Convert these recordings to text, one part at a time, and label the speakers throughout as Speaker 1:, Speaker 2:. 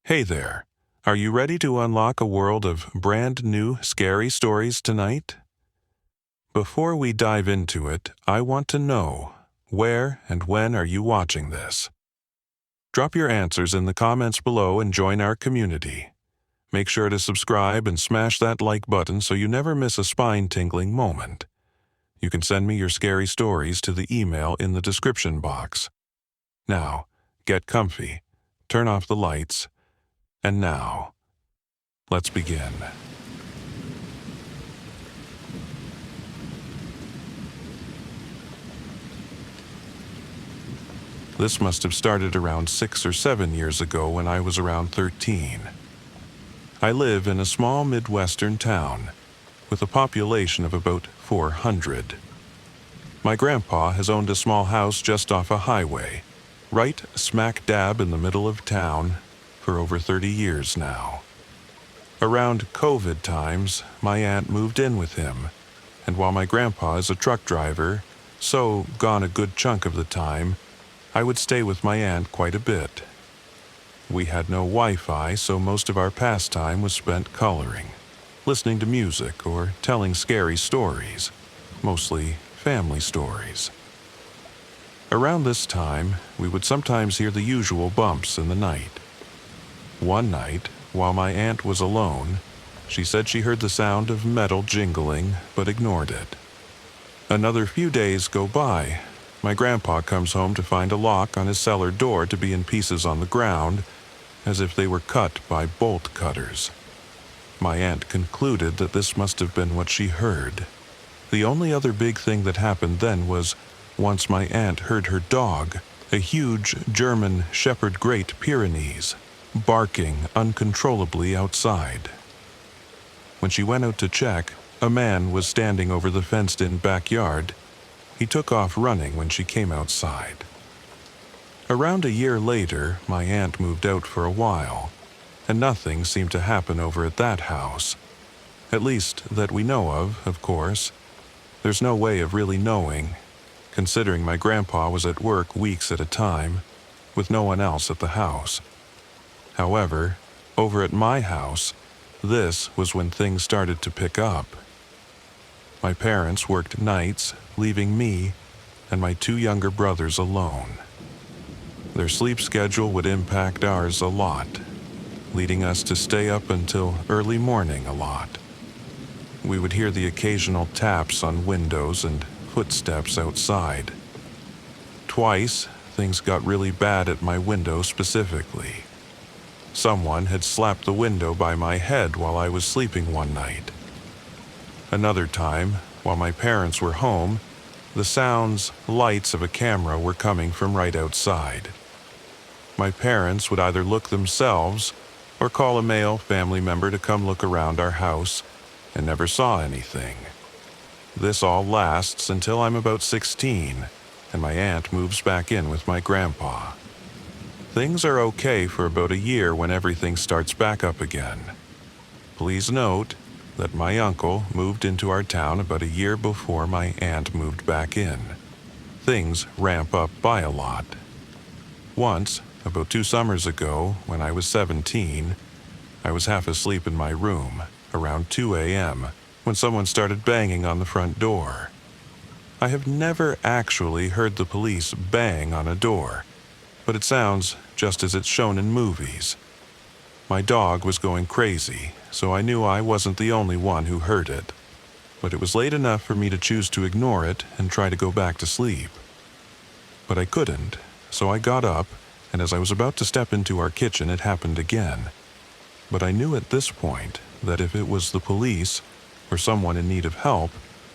Speaker 1: Hey there. Are you ready to unlock a world of brand new scary stories tonight? Before we dive into it, I want to know, where and when are you watching this? Drop your answers in the comments below and join our community. Make sure to subscribe and smash that like button so you never miss a spine-tingling moment. You can send me your scary stories to the email in the description box. Now, get comfy, turn off the lights, and now, let's begin. This must have started around 6 or 7 years ago when I was around 13. I live in a small Midwestern town with a population of about 400. My grandpa has owned a small house just off a highway, right smack dab in the middle of town, for over 30 years now. Around COVID times, my aunt moved in with him, and while my grandpa is a truck driver, so gone a good chunk of the time, I would stay with my aunt quite a bit. We had no Wi-Fi, so most of our pastime was spent coloring, listening to music, or telling scary stories, mostly family stories. Around this time, we would sometimes hear the usual bumps in the night. One night, while my aunt was alone, she said she heard the sound of metal jingling, but ignored it. Another few days go by. My grandpa comes home to find a lock on his cellar door to be in pieces on the ground, as if they were cut by bolt cutters. My aunt concluded that this must have been what she heard. The only other big thing that happened then was once my aunt heard her dog, a huge German Shepherd Great Pyrenees, barking uncontrollably outside. When she went out to check, a man was standing over the fenced-in backyard. He took off running when she came outside. Around a year later, my aunt moved out for a while, and nothing seemed to happen over at that house. At least that we know of course. There's no way of really knowing, considering my grandpa was at work weeks at a time, with no one else at the house. However, over at my house, this was when things started to pick up. My parents worked nights, leaving me and my 2 younger brothers alone. Their sleep schedule would impact ours a lot, leading us to stay up until early morning a lot. We would hear the occasional taps on windows and footsteps outside. Twice, things got really bad at my window specifically. Someone had slapped the window by my head while I was sleeping one night. Another time, while my parents were home, the sounds, lights of a camera were coming from right outside. My parents would either look themselves or call a male family member to come look around our house and never saw anything. This all lasts until I'm about 16 and my aunt moves back in with my grandpa. Things are okay for about a year when everything starts back up again. Please note that my uncle moved into our town about a year before my aunt moved back in. Things ramp up by a lot. Once, about 2 summers ago, when I was 17, I was half asleep in my room, around 2 a.m., when someone started banging on the front door. I have never actually heard the police bang on a door, but it sounds just as it's shown in movies. My dog was going crazy, so I knew I wasn't the only one who heard it. But it was late enough for me to choose to ignore it and try to go back to sleep. But I couldn't, so I got up, and as I was about to step into our kitchen, it happened again. But I knew at this point that if it was the police or someone in need of help,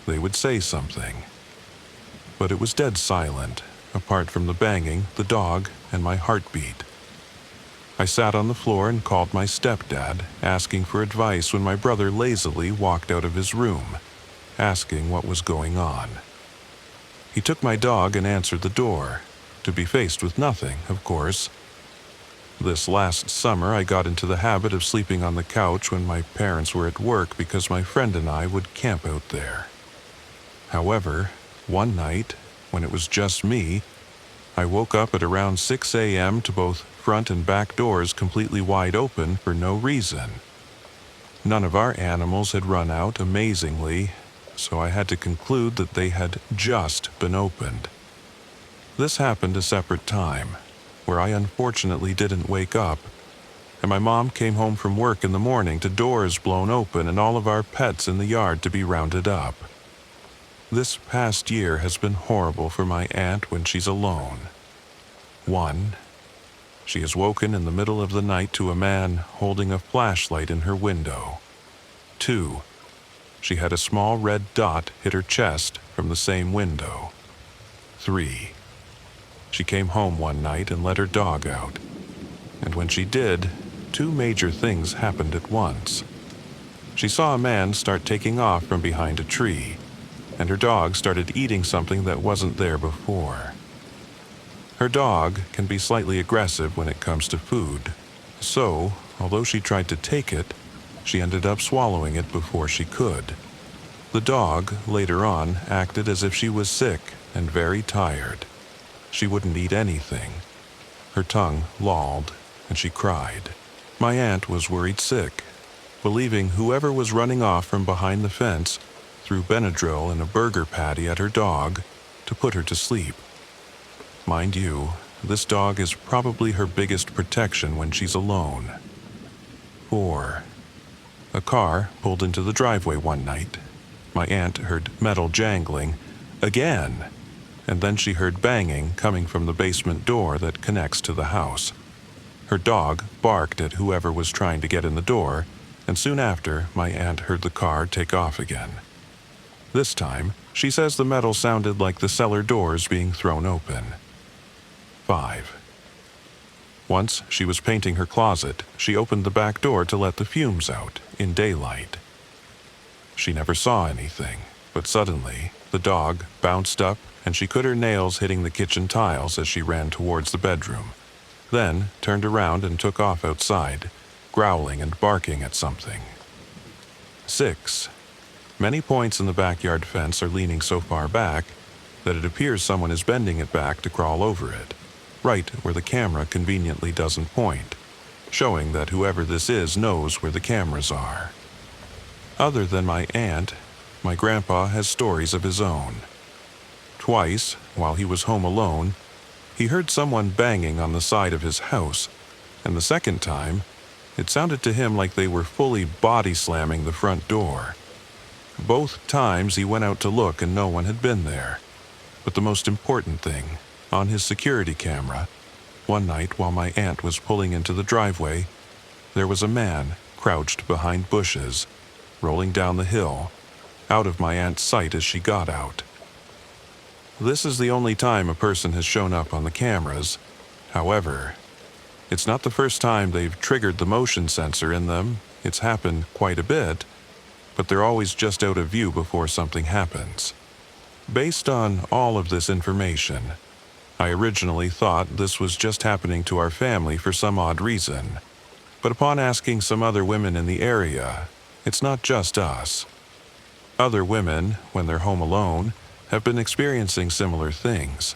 Speaker 1: they would say something. But it was dead silent, apart from the banging, the dog, and my heartbeat. I sat on the floor and called my stepdad, asking for advice when my brother lazily walked out of his room, asking what was going on. He took my dog and answered the door, to be faced with nothing, of course. This last summer, I got into the habit of sleeping on the couch when my parents were at work because my friend and I would camp out there. However, one night, when it was just me, I woke up at around 6 a.m. to both front and back doors completely wide open for no reason. None of our animals had run out, amazingly, so I had to conclude that they had just been opened. This happened a separate time, where I unfortunately didn't wake up, and my mom came home from work in the morning to doors blown open and all of our pets in the yard to be rounded up. This past year has been horrible for my aunt when she's alone. 1. She is woken in the middle of the night to a man holding a flashlight in her window. 2. She had a small red dot hit her chest from the same window. 3. She came home one night and let her dog out. And when she did, 2 major things happened at once. She saw a man start taking off from behind a tree, and her dog started eating something that wasn't there before. Her dog can be slightly aggressive when it comes to food, so, although she tried to take it, she ended up swallowing it before she could. The dog, later on, acted as if she was sick and very tired. She wouldn't eat anything. Her tongue lolled, and she cried. My aunt was worried sick, believing whoever was running off from behind the fence threw Benadryl and a burger patty at her dog to put her to sleep. Mind you, this dog is probably her biggest protection when she's alone. 4. A car pulled into the driveway one night. My aunt heard metal jangling again, and then she heard banging coming from the basement door that connects to the house. Her dog barked at whoever was trying to get in the door, and soon after, my aunt heard the car take off again. This time, she says the metal sounded like the cellar doors being thrown open. 5. Once she was painting her closet, she opened the back door to let the fumes out in daylight. She never saw anything, but suddenly, the dog bounced up and she could her nails hitting the kitchen tiles as she ran towards the bedroom, then turned around and took off outside, growling and barking at something. 6. Many points in the backyard fence are leaning so far back that it appears someone is bending it back to crawl over it, right where the camera conveniently doesn't point, showing that whoever this is knows where the cameras are. Other than my aunt, my grandpa has stories of his own. Twice, while he was home alone, he heard someone banging on the side of his house, and the second time, it sounded to him like they were fully body slamming the front door. Both times he went out to look and no one had been there. But the most important thing, on his security camera, one night while my aunt was pulling into the driveway, there was a man crouched behind bushes, rolling down the hill, out of my aunt's sight as she got out. This is the only time a person has shown up on the cameras. However, it's not the first time they've triggered the motion sensor in them. It's happened quite a bit, but they're always just out of view before something happens. Based on all of this information, I originally thought this was just happening to our family for some odd reason, but upon asking some other women in the area, it's not just us. Other women, when they're home alone, have been experiencing similar things.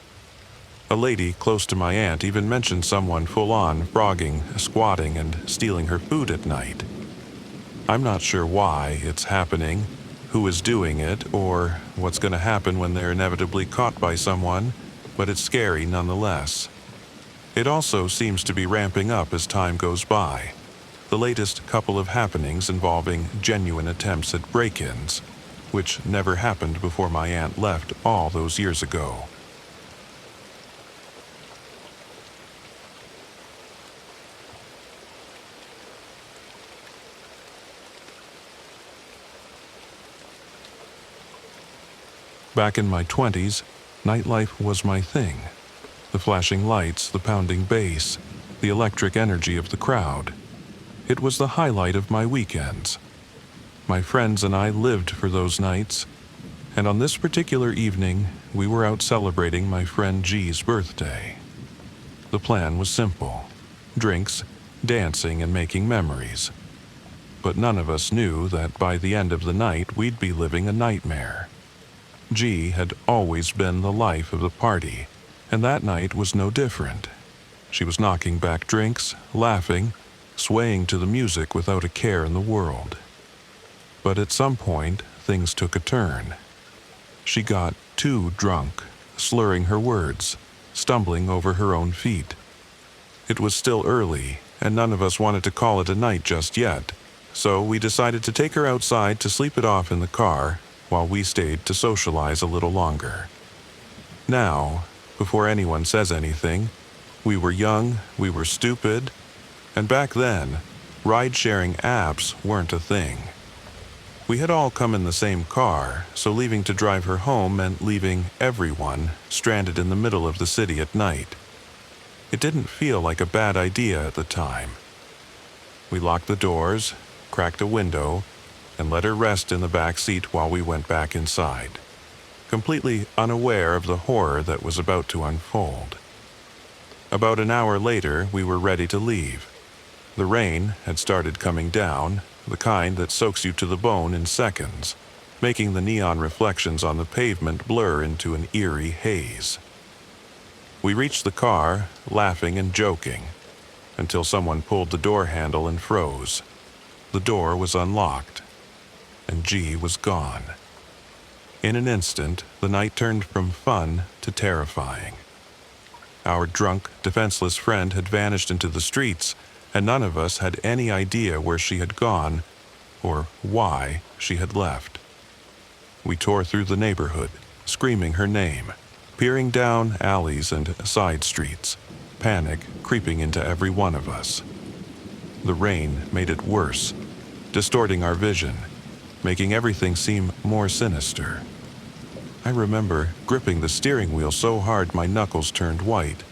Speaker 1: A lady close to my aunt even mentioned someone full-on frogging, squatting, and stealing her food at night. I'm not sure why it's happening, who is doing it, or what's going to happen when they're inevitably caught by someone, but it's scary nonetheless. It also seems to be ramping up as time goes by. The latest couple of happenings involving genuine attempts at break-ins, which never happened before my aunt left all those years ago. Back in my 20s, nightlife was my thing. The flashing lights, the pounding bass, the electric energy of the crowd. It was the highlight of my weekends. My friends and I lived for those nights, and on this particular evening, we were out celebrating my friend G's birthday. The plan was simple: drinks, dancing, and making memories. But none of us knew that by the end of the night, we'd be living a nightmare. G had always been the life of the party, And that night was no different. She was knocking back drinks, laughing, swaying to the music without a care in the world. But at some point, things took a turn. She got too drunk, slurring her words, stumbling over her own feet. It was still early, and none of us wanted to call it a night just yet, so we decided to take her outside to sleep it off in the car while we stayed to socialize a little longer. Now, before anyone says anything, we were young, we were stupid, and back then, ride-sharing apps weren't a thing. We had all come in the same car, so leaving to drive her home meant leaving everyone stranded in the middle of the city at night. It didn't feel like a bad idea at the time. We locked the doors, cracked a window, and let her rest in the back seat while we went back inside, completely unaware of the horror that was about to unfold. About an hour later, we were ready to leave. The rain had started coming down, the kind that soaks you to the bone in seconds, making the neon reflections on the pavement blur into an eerie haze. We reached the car, laughing and joking, until someone pulled the door handle and froze. The door was unlocked, and G was gone. In an instant, the night turned from fun to terrifying. Our drunk, defenseless friend had vanished into the streets, and none of us had any idea where she had gone or why she had left. We tore through the neighborhood, screaming her name, peering down alleys and side streets, panic creeping into every one of us. The rain made it worse, distorting our vision, making everything seem more sinister. I remember gripping the steering wheel so hard my knuckles turned white,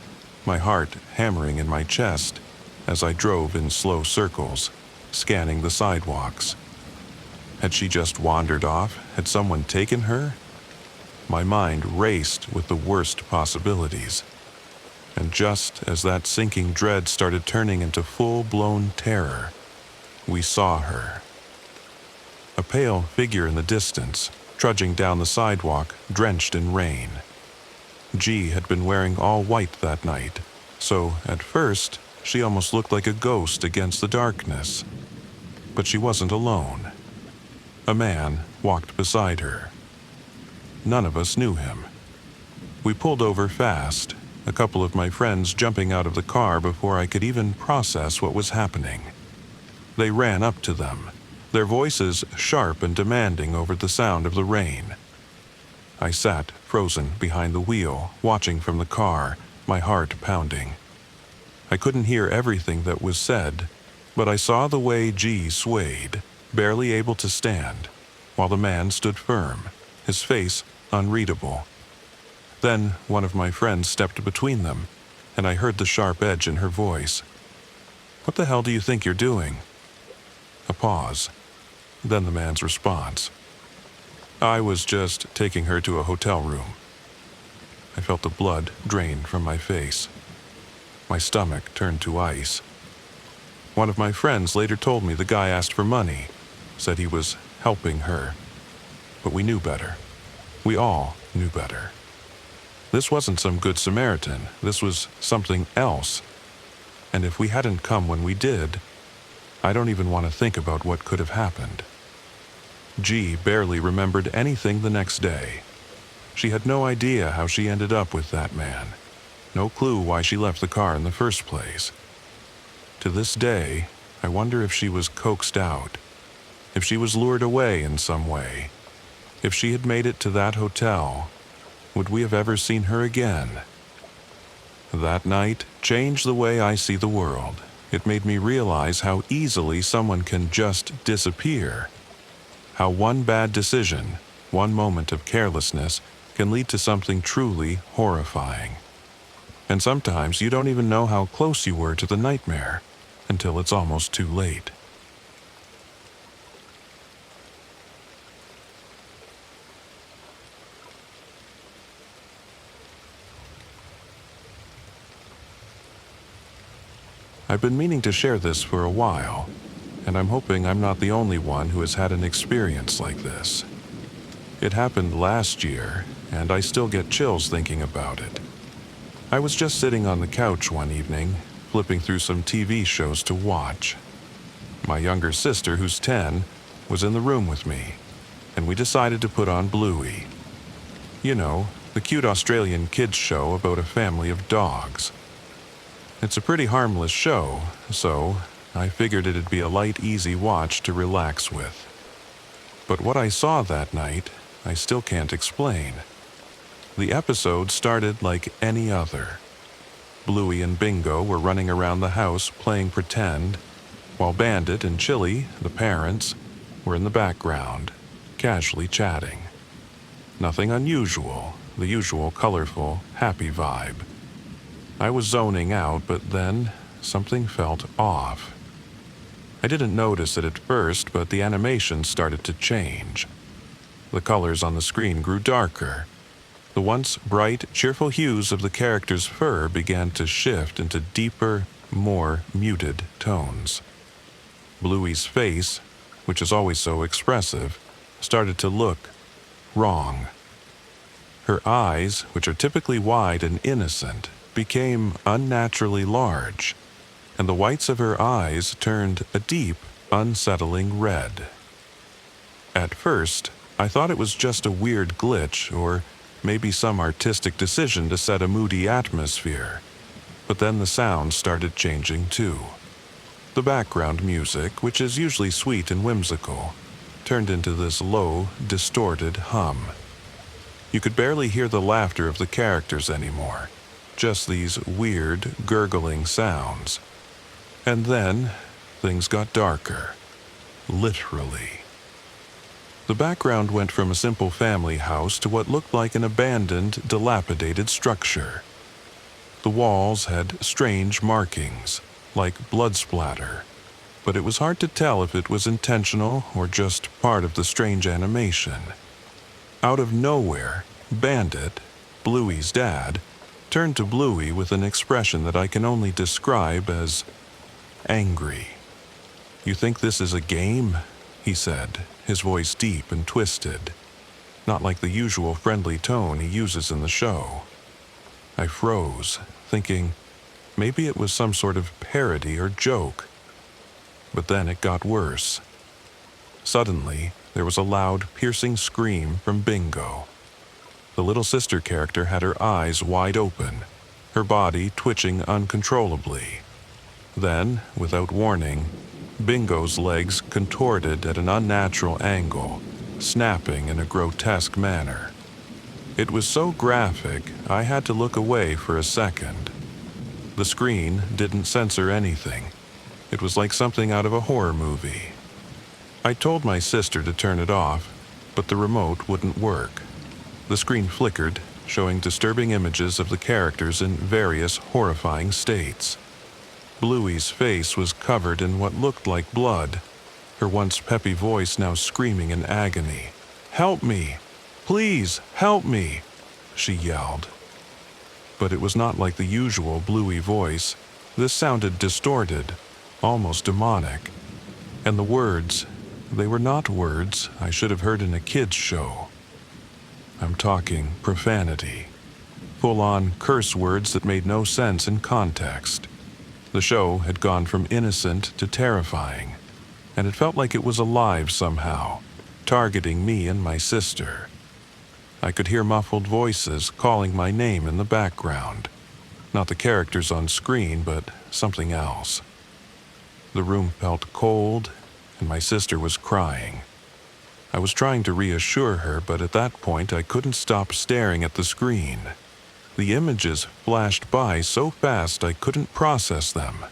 Speaker 1: my heart hammering in my chest as I drove in slow circles, scanning the sidewalks. Had she just wandered off? Had someone taken her? My mind raced with the worst possibilities. And just as that sinking dread started turning into full-blown terror, we saw her. A pale figure in the distance, trudging down the sidewalk, drenched in rain. G had been wearing all white that night, so at first, she almost looked like a ghost against the darkness. But she wasn't alone. A man walked beside her. None of us knew him. We pulled over fast, a couple of my friends jumping out of the car before I could even process what was happening. They ran up to them, their voices sharp and demanding over the sound of the rain. I sat frozen behind the wheel, watching from the car, my heart pounding. I couldn't hear everything that was said, but I saw the way G swayed, barely able to stand, while the man stood firm, his face unreadable. Then one of my friends stepped between them, and I heard the sharp edge in her voice. "What the hell do you think you're doing?" A pause. Then the man's response. "I was just taking her to a hotel room." I felt the blood drain from my face. My stomach turned to ice. One of my friends later told me the guy asked for money, said he was helping her. But we knew better. We all knew better. This wasn't some good Samaritan. This was something else. And if we hadn't come when we did, I don't even want to think about what could have happened. G barely remembered anything the next day. She had no idea how she ended up with that man. No clue why she left the car in the first place. To this day, I wonder if she was coaxed out, if she was lured away in some way. If she had made it to that hotel, would we have ever seen her again? That night changed the way I see the world. It made me realize how easily someone can just disappear. How one bad decision, one moment of carelessness, can lead to something truly horrifying. And sometimes you don't even know how close you were to the nightmare until it's almost too late. I've been meaning to share this for a while, and I'm hoping I'm not the only one who has had an experience like this. It happened last year, and I still get chills thinking about it. I was just sitting on the couch one evening, flipping through some TV shows to watch. My younger sister, who's 10, was in the room with me, and we decided to put on Bluey. You know, the cute Australian kids show about a family of dogs. It's a pretty harmless show, so I figured it'd be a light, easy watch to relax with. But what I saw that night, I still can't explain. The episode started like any other. Bluey and Bingo were running around the house playing pretend, while Bandit and Chili, the parents, were in the background, casually chatting. Nothing unusual, the usual colorful, happy vibe. I was zoning out, but then something felt off. I didn't notice it at first, but the animation started to change. The colors on the screen grew darker. The once bright, cheerful hues of the characters' fur began to shift into deeper, more muted tones. Bluey's face, which is always so expressive, started to look wrong. Her eyes, which are typically wide and innocent, became unnaturally large, and the whites of her eyes turned a deep, unsettling red. At first, I thought it was just a weird glitch or maybe some artistic decision to set a moody atmosphere, but then the sound started changing too. The background music, which is usually sweet and whimsical, turned into this low, distorted hum. You could barely hear the laughter of the characters anymore, just these weird, gurgling sounds. And then, things got darker. Literally. The background went from a simple family house to what looked like an abandoned, dilapidated structure. The walls had strange markings, like blood splatter, but it was hard to tell if it was intentional or just part of the strange animation. Out of nowhere, Bandit, Bluey's dad, turned to Bluey with an expression that I can only describe as angry. "You think this is a game?" he said, his voice deep and twisted, not like the usual friendly tone he uses in the show. I froze, thinking maybe it was some sort of parody or joke. But then it got worse. Suddenly, there was a loud, piercing scream from Bingo. The little sister character had her eyes wide open, her body twitching uncontrollably. Then, without warning, Bingo's legs contorted at an unnatural angle, snapping in a grotesque manner. It was so graphic, I had to look away for a second. The screen didn't censor anything. It was like something out of a horror movie. I told my sister to turn it off, but the remote wouldn't work. The screen flickered, showing disturbing images of the characters in various horrifying states. Bluey's face was covered in what looked like blood, her once peppy voice now screaming in agony. "Help me! Please, help me!" she yelled. But it was not like the usual Bluey voice. This sounded distorted, almost demonic. And the words, they were not words I should have heard in a kid's show. I'm talking profanity. Full-on curse words that made no sense in context. The show had gone from innocent to terrifying, and it felt like it was alive somehow, targeting me and my sister. I could hear muffled voices calling my name in the background. Not the characters on screen, but something else. The room felt cold, and my sister was crying. I was trying to reassure her, but at that point I couldn't stop staring at the screen. The images flashed by so fast I couldn't process them.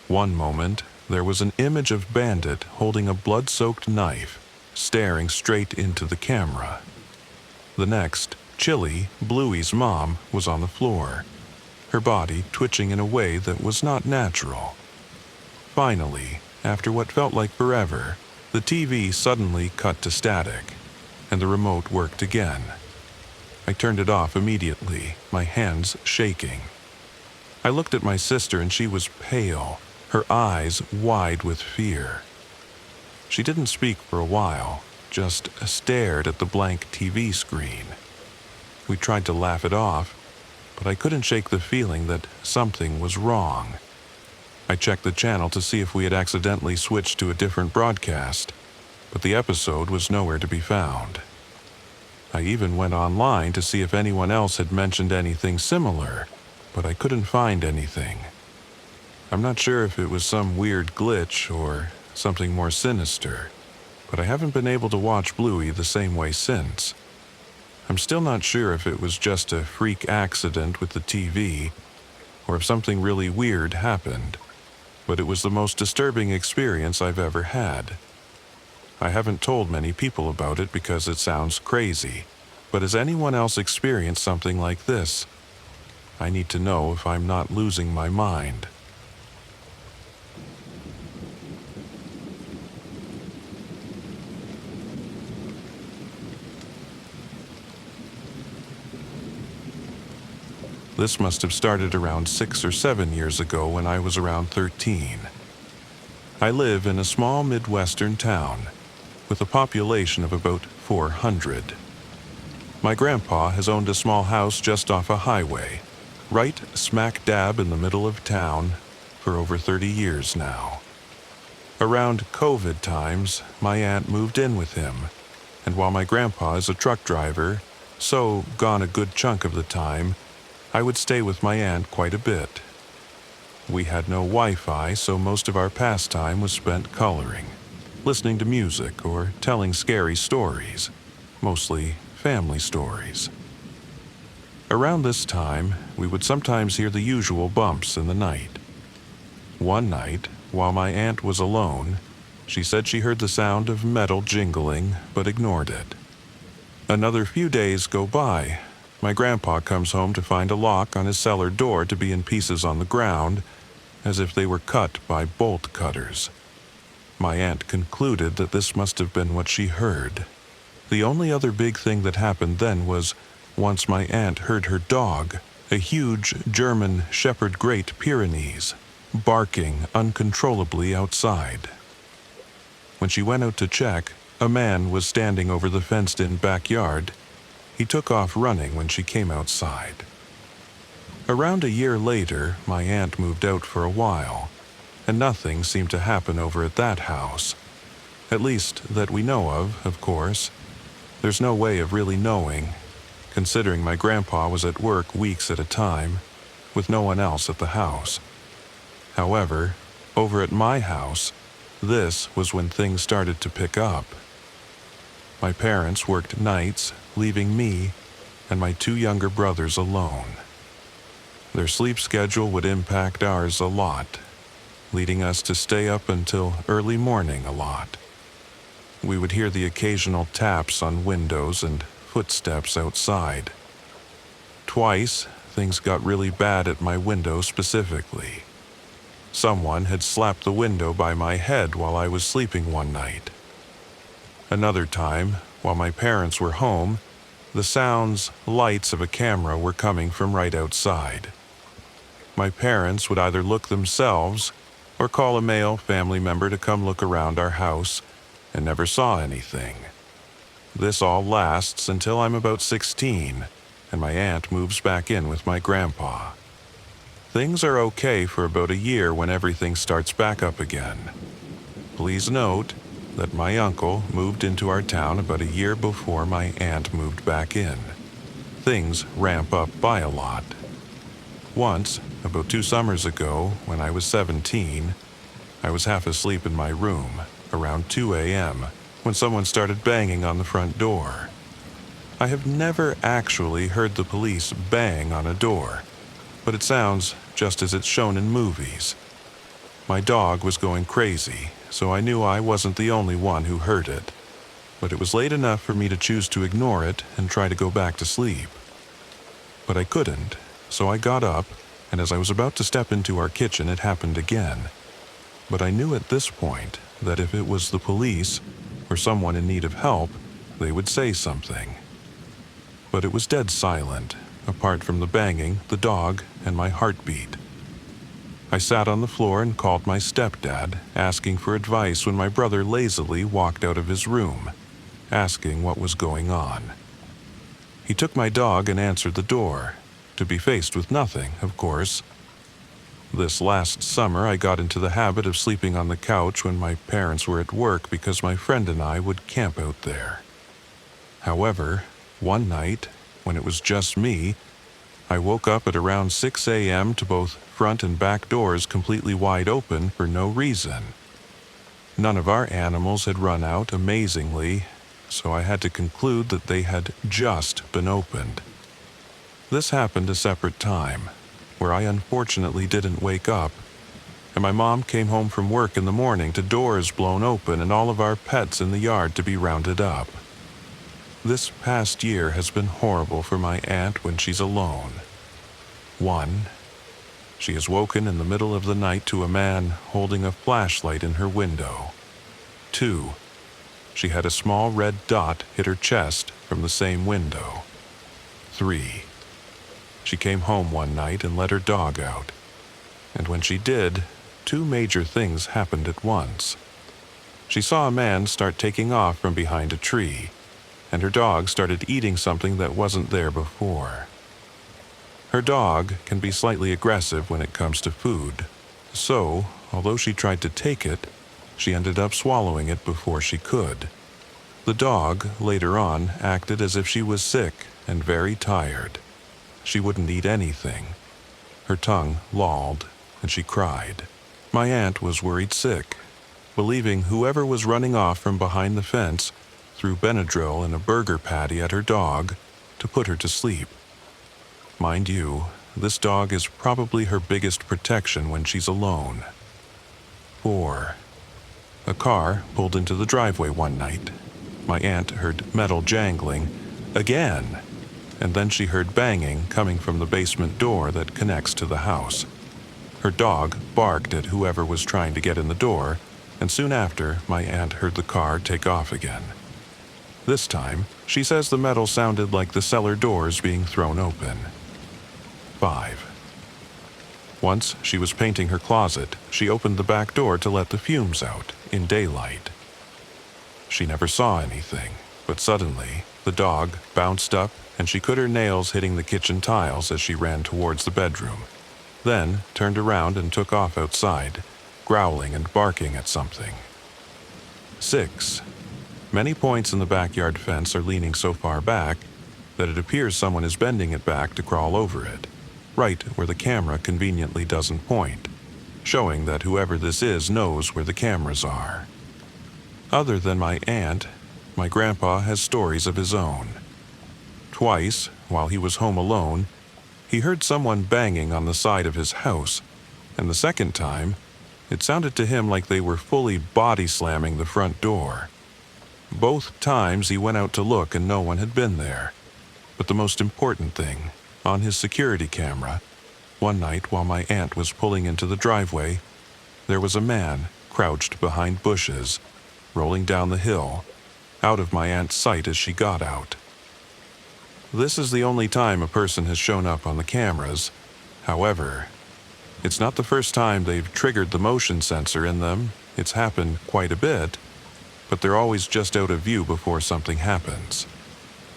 Speaker 1: One moment, there was an image of Bandit holding a blood-soaked knife, staring straight into the camera. The next, Chili, Bluey's mom, was on the floor, her body twitching in a way that was not natural. Finally, after what felt like forever, the TV suddenly cut to static, and the remote worked again. I turned it off immediately, my hands shaking. I looked at my sister and she was pale, her eyes wide with fear. She didn't speak for a while, just stared at the blank TV screen. We tried to laugh it off, but I couldn't shake the feeling that something was wrong. I checked the channel to see if we had accidentally switched to a different broadcast, but the episode was nowhere to be found. I even went online to see if anyone else had mentioned anything similar, but I couldn't find anything. I'm not sure if it was some weird glitch or something more sinister, but I haven't been able to watch Bluey the same way since. I'm still not sure if it was just a freak accident with the TV or if something really weird happened, but it was the most disturbing experience I've ever had. I haven't told many people about it because it sounds crazy, but has anyone else experienced something like this? I need to know if I'm not losing my mind. This must have started around 6 or 7 years ago when I was around 13. I live in a small Midwestern town with a population of about 400. My grandpa has owned a small house just off a highway, right smack dab in the middle of town, for over 30 years now. Around COVID times, my aunt moved in with him, and while my grandpa is a truck driver, so gone a good chunk of the time, I would stay with my aunt quite a bit. We had no Wi-Fi, so most of our pastime was spent coloring, listening to music, or telling scary stories, mostly family stories. Around this time, we would sometimes hear the usual bumps in the night. One night, while my aunt was alone, she said she heard the sound of metal jingling, but ignored it. Another few days go by. My grandpa comes home to find a lock on his cellar door to be in pieces on the ground, as if they were cut by bolt cutters. My aunt concluded that this must have been what she heard. The only other big thing that happened then was once my aunt heard her dog, a huge German Shepherd Great Pyrenees, barking uncontrollably outside. When she went out to check, a man was standing over the fenced-in backyard. He took off running when she came outside. Around a year later, my aunt moved out for a while, and nothing seemed to happen over at that house. At least that we know of course. There's no way of really knowing, considering my grandpa was at work weeks at a time, with no one else at the house. However, over at my house, this was when things started to pick up. My parents worked nights, leaving me and my 2 younger brothers alone. Their sleep schedule would impact ours a lot, leading us to stay up until early morning a lot. We would hear the occasional taps on windows and footsteps outside. Twice, things got really bad at my window specifically. Someone had slapped the window by my head while I was sleeping one night. Another time, while my parents were home, the sounds, lights of a camera were coming from right outside. My parents would either look themselves or call a male family member to come look around our house and never saw anything. This all lasts until I'm about 16 and my aunt moves back in with my grandpa. Things are okay for about a year when everything starts back up again. Please note that my uncle moved into our town about a year before my aunt moved back in. Things ramp up by a lot. Once, about 2 summers ago, when I was 17, I was half asleep in my room, around 2 a.m., when someone started banging on the front door. I have never actually heard the police bang on a door, but it sounds just as it's shown in movies. My dog was going crazy, so I knew I wasn't the only one who heard it, but it was late enough for me to choose to ignore it and try to go back to sleep. But I couldn't, so I got up, and as I was about to step into our kitchen, it happened again. But I knew at this point that if it was the police or someone in need of help, they would say something. But it was dead silent, apart from the banging, the dog, and my heartbeat. I sat on the floor and called my stepdad, asking for advice when my brother lazily walked out of his room, asking what was going on. He took my dog and answered the door, to be faced with nothing, of course. This last summer, I got into the habit of sleeping on the couch when my parents were at work because my friend and I would camp out there. However, one night, when it was just me, I woke up at around 6 a.m. to both front and back doors completely wide open for no reason. None of our animals had run out, amazingly, so I had to conclude that they had just been opened. This happened a separate time, where I unfortunately didn't wake up, and my mom came home from work in the morning to doors blown open and all of our pets in the yard to be rounded up. This past year has been horrible for my aunt when she's alone. 1. She is woken in the middle of the night to a man holding a flashlight in her window. 2. She had a small red dot hit her chest from the same window. 3. She came home one night and let her dog out. And when she did, 2 major things happened at once. She saw a man start taking off from behind a tree, and her dog started eating something that wasn't there before. Her dog can be slightly aggressive when it comes to food, so, although she tried to take it, she ended up swallowing it before she could. The dog, later on, acted as if she was sick and very tired. She wouldn't eat anything. Her tongue lolled, and she cried. My aunt was worried sick, believing whoever was running off from behind the fence threw Benadryl and a burger patty at her dog to put her to sleep. Mind you, this dog is probably her biggest protection when she's alone. 4. A car pulled into the driveway one night. My aunt heard metal jangling again, and then she heard banging coming from the basement door that connects to the house. Her dog barked at whoever was trying to get in the door, and soon after, my aunt heard the car take off again. This time, she says the metal sounded like the cellar doors being thrown open. 5. Once she was painting her closet, she opened the back door to let the fumes out in daylight. She never saw anything, but suddenly, the dog bounced up and she cut her nails hitting the kitchen tiles as she ran towards the bedroom, then turned around and took off outside, growling and barking at something. 6. Many points in the backyard fence are leaning so far back that it appears someone is bending it back to crawl over it, right where the camera conveniently doesn't point, showing that whoever this is knows where the cameras are. Other than my aunt, my grandpa has stories of his own. Twice, while he was home alone, he heard someone banging on the side of his house, and the second time, it sounded to him like they were fully body slamming the front door. Both times he went out to look and no one had been there. But the most important thing, on his security camera, one night while my aunt was pulling into the driveway, there was a man crouched behind bushes, rolling down the hill, out of my aunt's sight as she got out. This is the only time a person has shown up on the cameras. However, it's not the first time they've triggered the motion sensor in them. It's happened quite a bit, but they're always just out of view before something happens.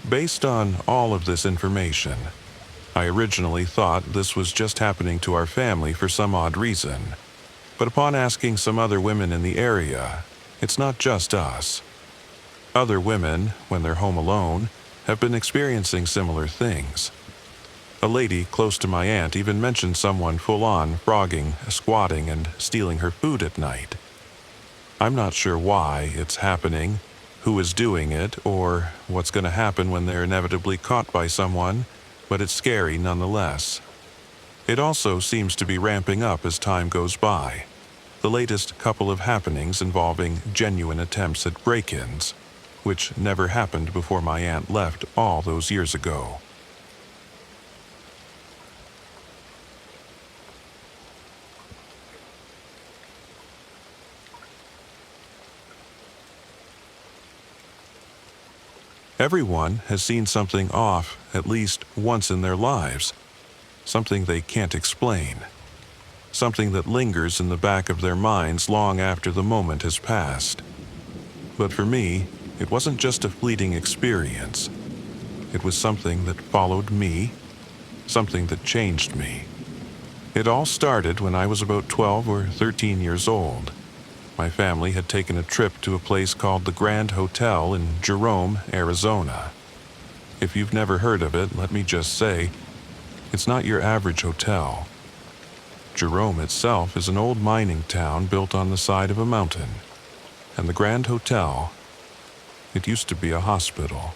Speaker 1: Based on all of this information, I originally thought this was just happening to our family for some odd reason, but upon asking some other women in the area, it's not just us. Other women, when they're home alone, have been experiencing similar things. A lady close to my aunt even mentioned someone full-on frogging, squatting, and stealing her food at night. I'm not sure why it's happening, who is doing it, or what's going to happen when they're inevitably caught by someone, but it's scary nonetheless. It also seems to be ramping up as time goes by. The latest couple of happenings involving genuine attempts at break-ins, which never happened before my aunt left all those years ago. Everyone has seen something off at least once in their lives, something they can't explain, something that lingers in the back of their minds long after the moment has passed. But for me, it wasn't just a fleeting experience. It was something that followed me, something that changed me. It all started when I was about 12 or 13 years old. My family had taken a trip to a place called the Grand Hotel in Jerome, Arizona. If you've never heard of it, let me just say, it's not your average hotel. Jerome itself is an old mining town built on the side of a mountain. And the Grand Hotel, it used to be a hospital.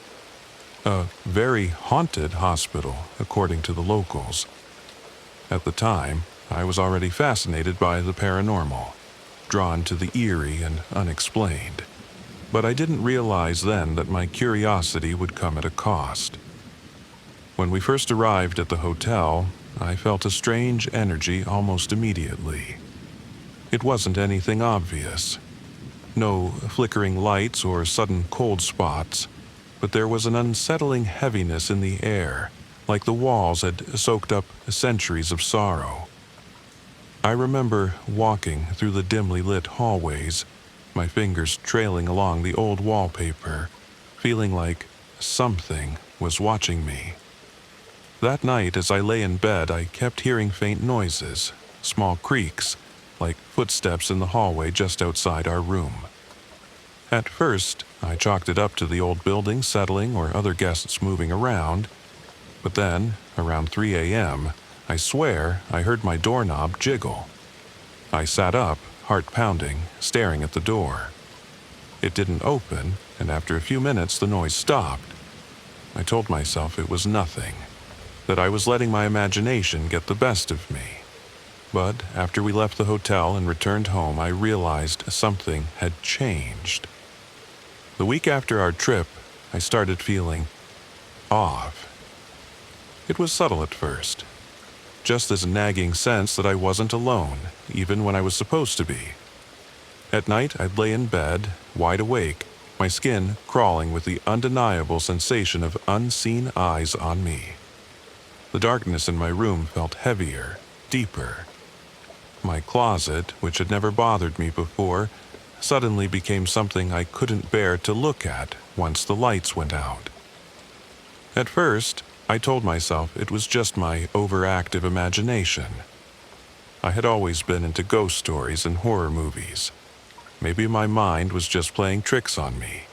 Speaker 1: A very haunted hospital, according to the locals. At the time, I was already fascinated by the paranormal, drawn to the eerie and unexplained. But I didn't realize then that my curiosity would come at a cost. When we first arrived at the hotel, I felt a strange energy almost immediately. It wasn't anything obvious. No flickering lights or sudden cold spots, but there was an unsettling heaviness in the air, like the walls had soaked up centuries of sorrow. I remember walking through the dimly lit hallways, my fingers trailing along the old wallpaper, feeling like something was watching me. That night, as I lay in bed, I kept hearing faint noises, small creaks, like footsteps in the hallway just outside our room. At first, I chalked it up to the old building settling or other guests moving around, but then, around 3 a.m., I swear I heard my doorknob jiggle. I sat up, heart pounding, staring at the door. It didn't open, and after a few minutes the noise stopped. I told myself it was nothing, that I was letting my imagination get the best of me. But after we left the hotel and returned home, I realized something had changed. The week after our trip, I started feeling off. It was subtle at first, just this nagging sense that I wasn't alone, even when I was supposed to be. At night, I'd lay in bed, wide awake, my skin crawling with the undeniable sensation of unseen eyes on me. The darkness in my room felt heavier, deeper. My closet, which had never bothered me before, suddenly became something I couldn't bear to look at once the lights went out. At first, I told myself it was just my overactive imagination. I had always been into ghost stories and horror movies. Maybe my mind was just playing tricks on me.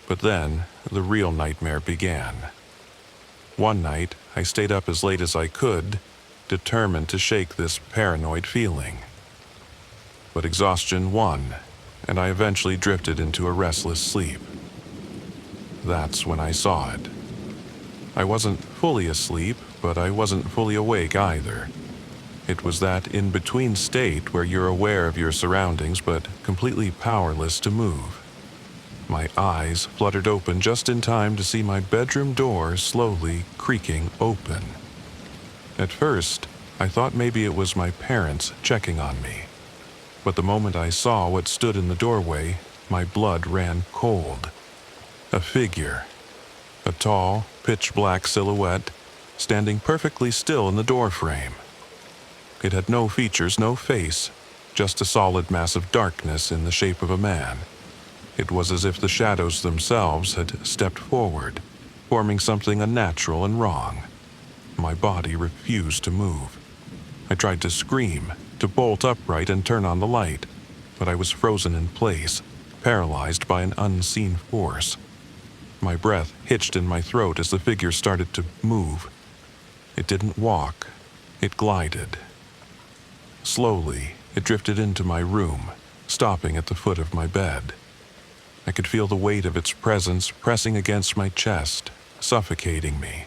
Speaker 1: But then, the real nightmare began. One night, I stayed up as late as I could, determined to shake this paranoid feeling. But exhaustion won, and I eventually drifted into a restless sleep. That's when I saw it. I wasn't fully asleep, but I wasn't fully awake either. It was that in-between state where you're aware of your surroundings but completely powerless to move. My eyes fluttered open just in time to see my bedroom door slowly creaking open. At first, I thought maybe it was my parents checking on me. But the moment I saw what stood in the doorway, my blood ran cold. A figure. A tall, pitch-black silhouette, standing perfectly still in the doorframe. It had no features, no face, just a solid mass of darkness in the shape of a man. It was as if the shadows themselves had stepped forward, forming something unnatural and wrong. My body refused to move. I tried to scream, to bolt upright and turn on the light, but I was frozen in place, paralyzed by an unseen force. My breath hitched in my throat as the figure started to move. It didn't walk. It glided. Slowly, it drifted into my room, stopping at the foot of my bed. I could feel the weight of its presence pressing against my chest, suffocating me.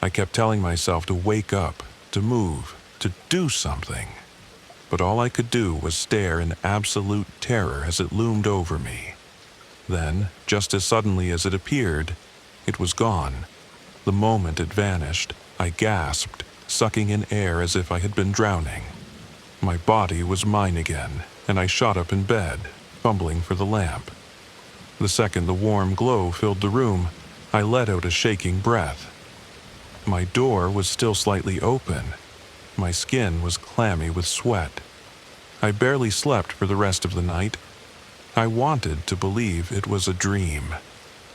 Speaker 1: I kept telling myself to wake up, to move, to do something. But all I could do was stare in absolute terror as it loomed over me. Then, just as suddenly as it appeared, it was gone. The moment it vanished, I gasped, sucking in air as if I had been drowning. My body was mine again, and I shot up in bed, fumbling for the lamp. The second the warm glow filled the room, I let out a shaking breath. My door was still slightly open. My skin was clammy with sweat. I barely slept for the rest of the night. I wanted to believe it was a dream,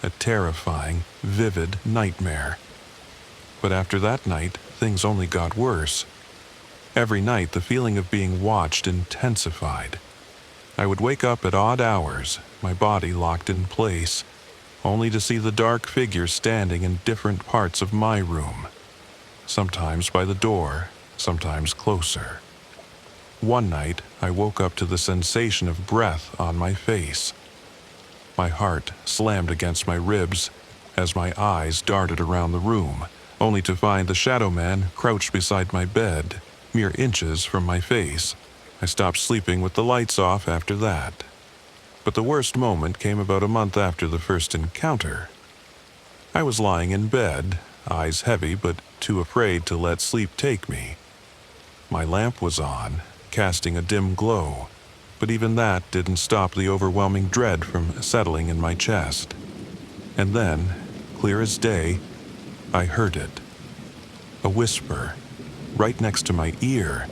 Speaker 1: a terrifying, vivid nightmare. But after that night, things only got worse. Every night, the feeling of being watched intensified. I would wake up at odd hours, my body locked in place, only to see the dark figure standing in different parts of my room, sometimes by the door, sometimes closer. One night, I woke up to the sensation of breath on my face. My heart slammed against my ribs as my eyes darted around the room, only to find the shadow man crouched beside my bed, mere inches from my face. I stopped sleeping with the lights off after that. But the worst moment came about a month after the first encounter. I was lying in bed, eyes heavy but too afraid to let sleep take me. My lamp was on, casting a dim glow, but even that didn't stop the overwhelming dread from settling in my chest. And then, clear as day, I heard it. A whisper, right next to my ear.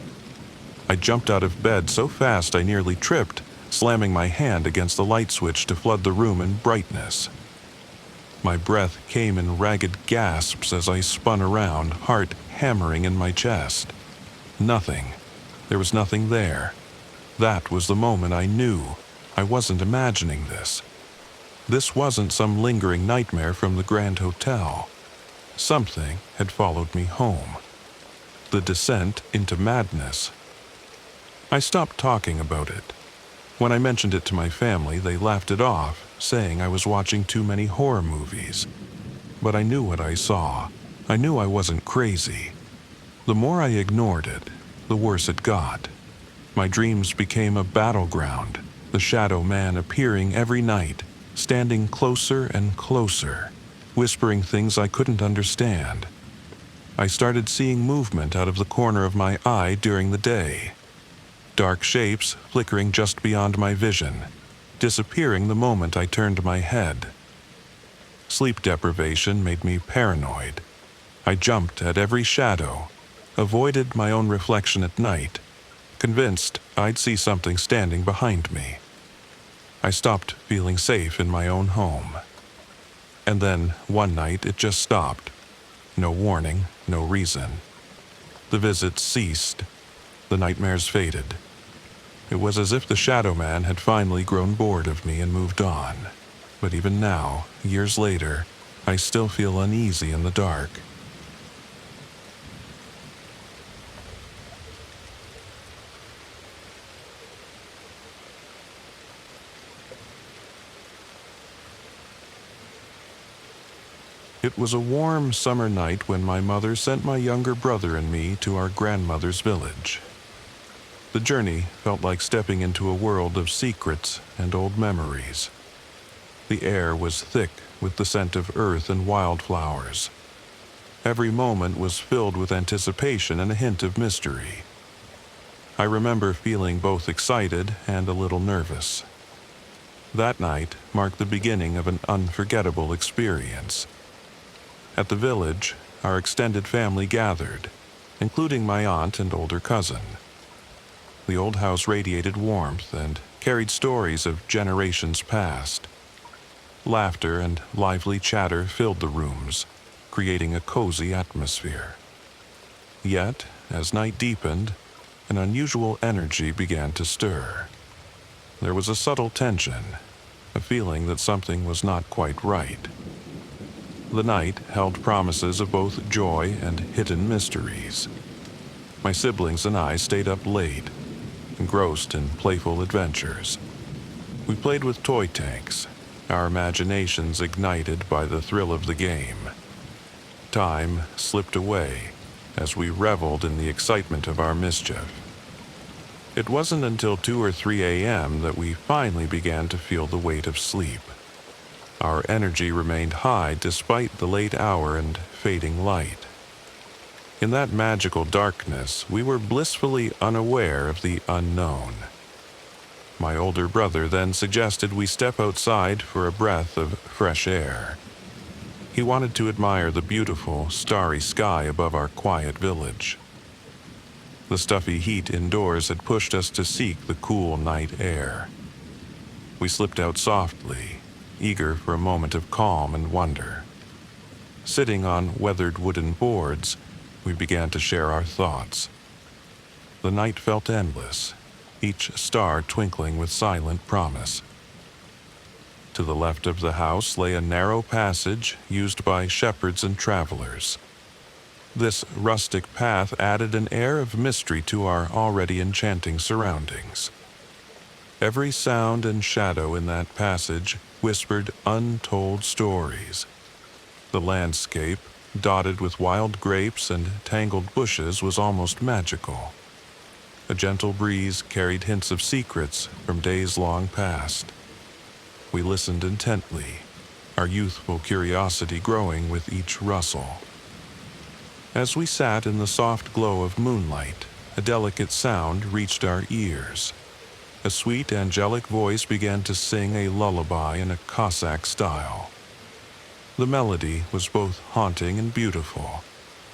Speaker 1: I jumped out of bed so fast I nearly tripped, slamming my hand against the light switch to flood the room in brightness. My breath came in ragged gasps as I spun around, heart hammering in my chest. Nothing. There was nothing there. That was the moment I knew I wasn't imagining this. This wasn't some lingering nightmare from the Grand Hotel. Something had followed me home. The descent into madness. I stopped talking about it. When I mentioned it to my family, they laughed it off, saying I was watching too many horror movies. But I knew what I saw. I knew I wasn't crazy. The more I ignored it, the worse it got. My dreams became a battleground, the shadow man appearing every night, standing closer and closer, whispering things I couldn't understand. I started seeing movement out of the corner of my eye during the day. Dark shapes flickering just beyond my vision, disappearing the moment I turned my head. Sleep deprivation made me paranoid. I jumped at every shadow, avoided my own reflection at night, convinced I'd see something standing behind me. I stopped feeling safe in my own home. And then, one night, it just stopped. No warning, no reason. The visits ceased. The nightmares faded. It was as if the shadow man had finally grown bored of me and moved on. But even now, years later, I still feel uneasy in the dark. It was a warm summer night when my mother sent my younger brother and me to our grandmother's village. The journey felt like stepping into a world of secrets and old memories. The air was thick with the scent of earth and wildflowers. Every moment was filled with anticipation and a hint of mystery. I remember feeling both excited and a little nervous. That night marked the beginning of an unforgettable experience. At the village, our extended family gathered, including my aunt and older cousin. The old house radiated warmth and carried stories of generations past. Laughter and lively chatter filled the rooms, creating a cozy atmosphere. Yet, as night deepened, an unusual energy began to stir. There was a subtle tension, a feeling that something was not quite right. The night held promises of both joy and hidden mysteries. My siblings and I stayed up late, engrossed in playful adventures. We played with toy tanks, our imaginations ignited by the thrill of the game. Time slipped away as we reveled in the excitement of our mischief. It wasn't until 2 or 3 a.m. that we finally began to feel the weight of sleep. Our energy remained high despite the late hour and fading light. In that magical darkness, we were blissfully unaware of the unknown. My older brother then suggested we step outside for a breath of fresh air. He wanted to admire the beautiful, starry sky above our quiet village. The stuffy heat indoors had pushed us to seek the cool night air. We slipped out softly, eager for a moment of calm and wonder. Sitting on weathered wooden boards, we began to share our thoughts. The night felt endless, each star twinkling with silent promise. To the left of the house lay a narrow passage used by shepherds and travelers. This rustic path added an air of mystery to our already enchanting surroundings. Every sound and shadow in that passage whispered untold stories. The landscape, dotted with wild grapes and tangled bushes, was almost magical. A gentle breeze carried hints of secrets from days long past. We listened intently, our youthful curiosity growing with each rustle. As we sat in the soft glow of moonlight, a delicate sound reached our ears. A sweet, angelic voice began to sing a lullaby in a Cossack style. The melody was both haunting and beautiful,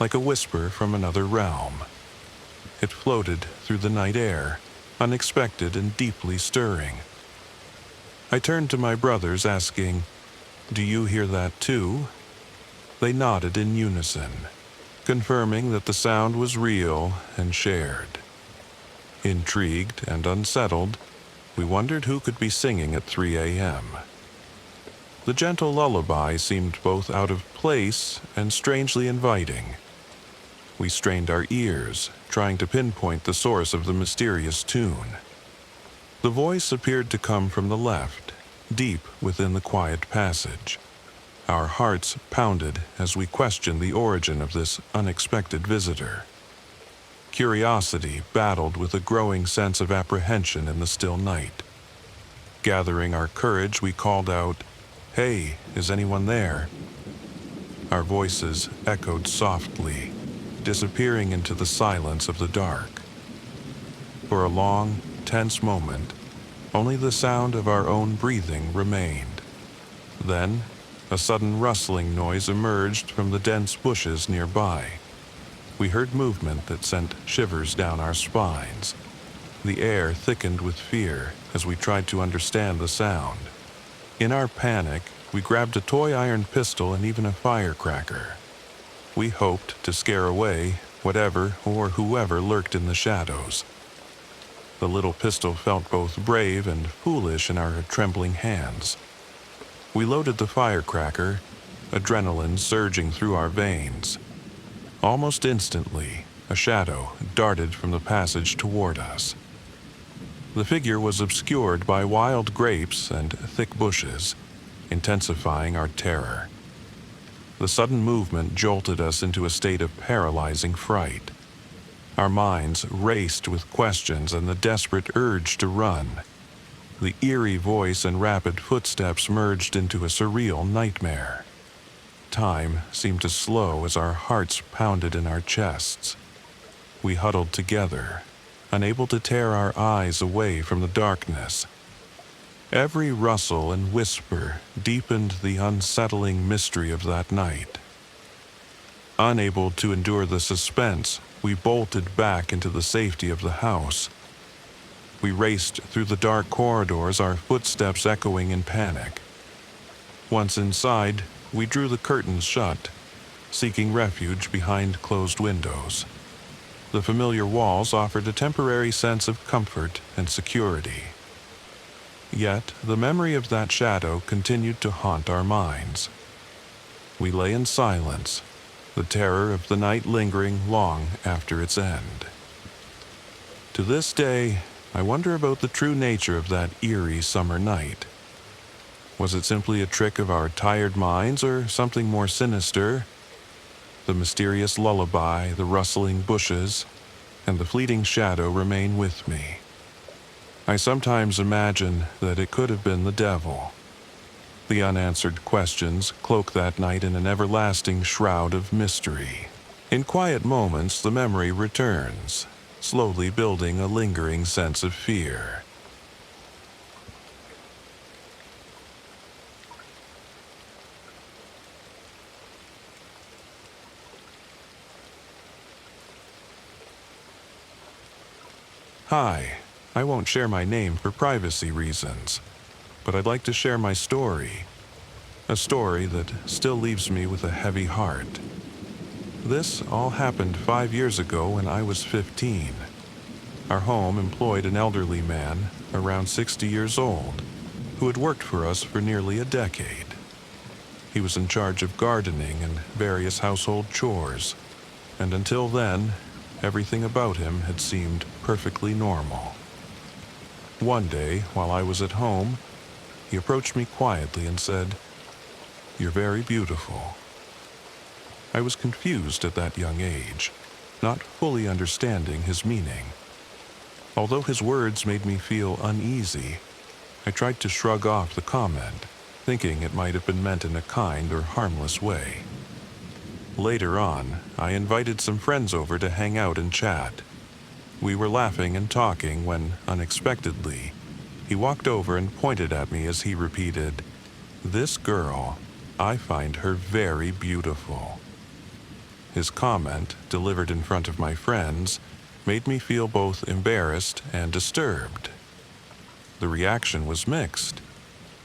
Speaker 1: like a whisper from another realm. It floated through the night air, unexpected and deeply stirring. I turned to my brothers, asking, "Do you hear that too?" They nodded in unison, confirming that the sound was real and shared. Intrigued and unsettled, we wondered who could be singing at 3 a.m. The gentle lullaby seemed both out of place and strangely inviting. We strained our ears, trying to pinpoint the source of the mysterious tune. The voice appeared to come from the left, deep within the quiet passage. Our hearts pounded as we questioned the origin of this unexpected visitor. Curiosity battled with a growing sense of apprehension in the still night. Gathering our courage, we called out, "Hey, is anyone there?" Our voices echoed softly, disappearing into the silence of the dark. For a long, tense moment, only the sound of our own breathing remained. Then, a sudden rustling noise emerged from the dense bushes nearby. We heard movement that sent shivers down our spines. The air thickened with fear as we tried to understand the sound. In our panic, we grabbed a toy iron pistol and even a firecracker. We hoped to scare away whatever or whoever lurked in the shadows. The little pistol felt both brave and foolish in our trembling hands. We loaded the firecracker, adrenaline surging through our veins. Almost instantly, a shadow darted from the passage toward us. The figure was obscured by wild grapes and thick bushes, intensifying our terror. The sudden movement jolted us into a state of paralyzing fright. Our minds raced with questions and the desperate urge to run. The eerie voice and rapid footsteps merged into a surreal nightmare. Time seemed to slow as our hearts pounded in our chests. We huddled together, unable to tear our eyes away from the darkness. Every rustle and whisper deepened the unsettling mystery of that night. Unable to endure the suspense, we bolted back into the safety of the house. We raced through the dark corridors, our footsteps echoing in panic. Once inside, we drew the curtains shut, seeking refuge behind closed windows. The familiar walls offered a temporary sense of comfort and security. Yet, the memory of that shadow continued to haunt our minds. We lay in silence, the terror of the night lingering long after its end. To this day, I wonder about the true nature of that eerie summer night. Was it simply a trick of our tired minds or something more sinister? The mysterious lullaby, the rustling bushes, and the fleeting shadow remain with me. I sometimes imagine that it could have been the devil. The unanswered questions cloak that night in an everlasting shroud of mystery. In quiet moments, the memory returns, slowly building a lingering sense of fear. Hi, I won't share my name for privacy reasons, but I'd like to share my story. a story that still leaves me with a heavy heart. This all happened 5 years ago when I was 15. Our home employed an elderly man, around 60 years old, who had worked for us for nearly a decade. He was in charge of gardening and various household chores, and until then, everything about him had seemed perfectly normal. One day, while I was at home, he approached me quietly and said, "You're very beautiful." I was confused at that young age, not fully understanding his meaning. Although his words made me feel uneasy, I tried to shrug off the comment, thinking it might have been meant in a kind or harmless way. Later on, I invited some friends over to hang out and chat. We were laughing and talking when, unexpectedly, he walked over and pointed at me as he repeated, "This girl, I find her very beautiful." His comment, delivered in front of my friends, made me feel both embarrassed and disturbed. The reaction was mixed.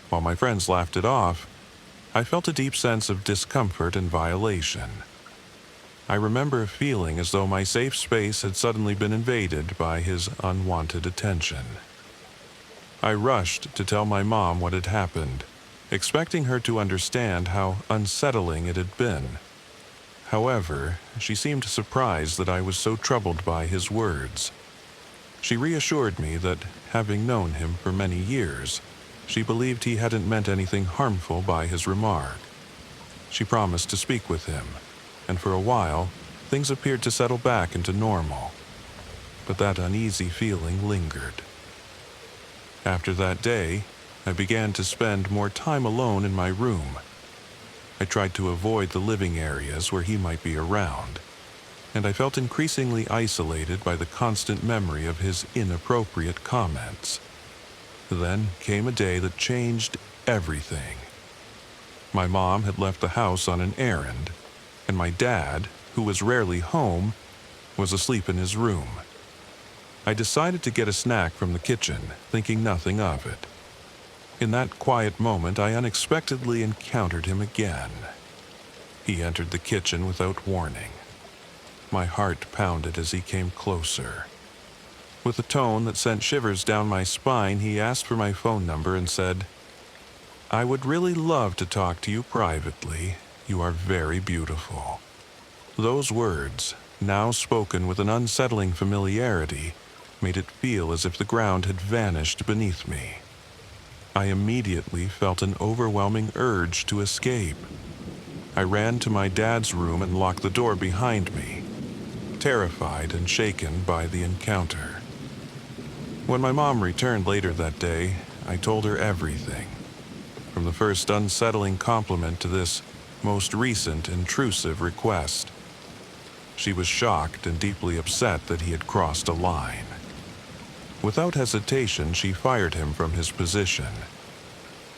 Speaker 1: While my friends laughed it off, I felt a deep sense of discomfort and violation. I remember feeling as though my safe space had suddenly been invaded by his unwanted attention. I rushed to tell my mom what had happened, expecting her to understand how unsettling it had been. However, she seemed surprised that I was so troubled by his words. She reassured me that, having known him for many years, she believed he hadn't meant anything harmful by his remark. She promised to speak with him, and for a while, things appeared to settle back into normal. But that uneasy feeling lingered. After that day, I began to spend more time alone in my room. I tried to avoid the living areas where he might be around, and I felt increasingly isolated by the constant memory of his inappropriate comments. Then came a day that changed everything. My mom had left the house on an errand, and my dad, who was rarely home, was asleep in his room. I decided to get a snack from the kitchen, thinking nothing of it. In that quiet moment, I unexpectedly encountered him again. He entered the kitchen without warning. My heart pounded as he came closer. With a tone that sent shivers down my spine, he asked for my phone number and said, "I would really love to talk to you privately. You are very beautiful." Those words, now spoken with an unsettling familiarity, made it feel as if the ground had vanished beneath me. I immediately felt an overwhelming urge to escape. I ran to my dad's room and locked the door behind me, terrified and shaken by the encounter. When my mom returned later that day, I told her everything, from the first unsettling compliment to this most recent intrusive request. She was shocked and deeply upset that he had crossed a line. Without hesitation, she fired him from his position.